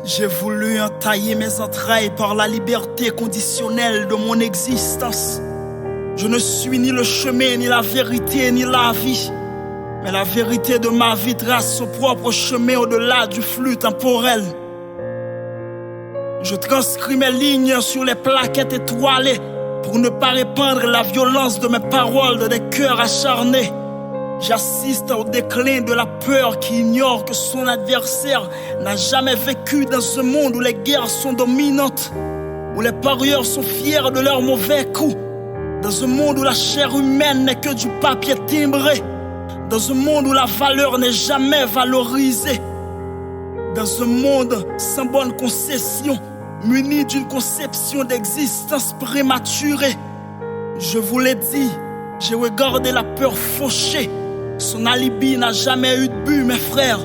J'ai voulu entailler mes entrailles par la liberté conditionnelle de mon existence. Je ne suis ni le chemin, ni la vérité, ni la vie. Mais la vérité de ma vie trace son propre chemin au-delà du flux temporel. Je transcris mes lignes sur les plaquettes étoilées pour ne pas répandre la violence de mes paroles dans des cœurs acharnés. J'assiste au déclin de la peur qui ignore que son adversaire n'a jamais vécu dans ce monde où les guerres sont dominantes, où les parieurs sont fiers de leurs mauvais coups, dans un monde où la chair humaine n'est que du papier timbré, dans un monde où la valeur n'est jamais valorisée, dans un monde sans bonne concession, muni d'une conception d'existence prématurée. Je vous l'ai dit, j'ai regardé la peur fauchée. Son alibi n'a jamais eu de but, mes frères.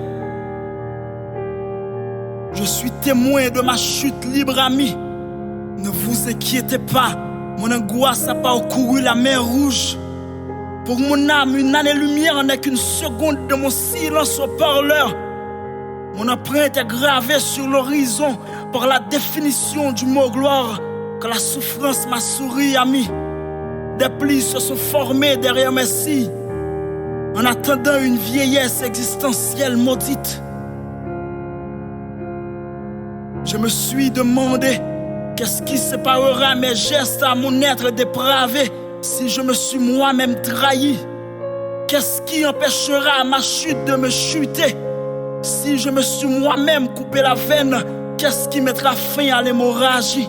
Je suis témoin de ma chute, libre ami. Ne vous inquiétez pas, mon angoisse n'a pas couru la mer Rouge. Pour mon âme, une année-lumière n'est qu'une seconde de mon silence au parleur. Mon empreinte est gravée sur l'horizon par la définition du mot gloire. Quand la souffrance m'a souri, ami, des plis se sont formés derrière mes cils, en attendant une vieillesse existentielle maudite. Je me suis demandé qu'est-ce qui séparera mes gestes à mon être dépravé si je me suis moi-même trahi. Qu'est-ce qui empêchera ma chute de me chuter si je me suis moi-même coupé la veine? Qu'est-ce qui mettra fin à l'hémorragie?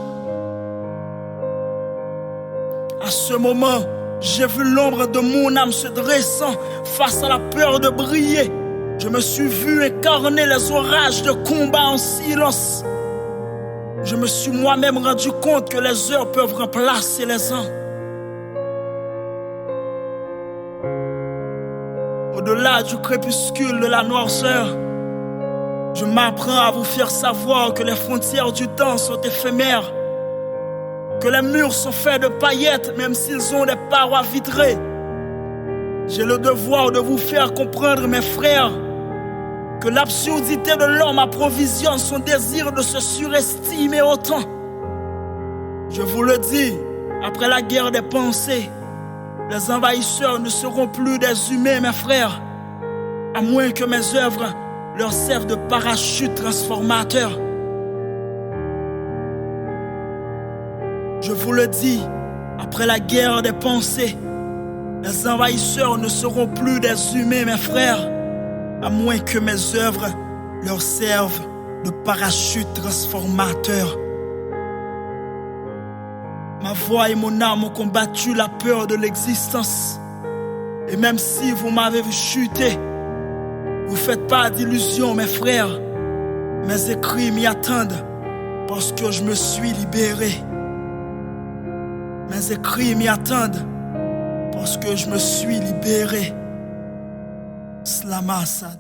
À ce moment, j'ai vu l'ombre de mon âme se dressant face à la peur de briller. Je me suis vu incarner les orages de combat en silence. Je me suis moi-même rendu compte que les heures peuvent remplacer les ans. Au-delà du crépuscule de la noirceur, je m'apprends à vous faire savoir que les frontières du temps sont éphémères, que les murs sont faits de paillettes même s'ils ont des parois vitrées. J'ai le devoir de vous faire comprendre, mes frères, que l'absurdité de l'homme approvisionne son désir de se surestimer autant. Je vous le dis, après la guerre des pensées, les envahisseurs ne seront plus des humains, mes frères, à moins que mes œuvres leur servent de parachute transformateur. Je vous le dis, après la guerre des pensées, les envahisseurs ne seront plus des humains, mes frères, à moins que mes œuvres leur servent de parachute transformateur. Ma voix et mon âme ont combattu la peur de l'existence. Et même si vous m'avez vu chuter, vous faites pas d'illusions, mes frères. Mes écrits m'y attendent parce que je me suis libéré. Mes écrits m'y attendent parce que je me suis libéré. Slama Assad.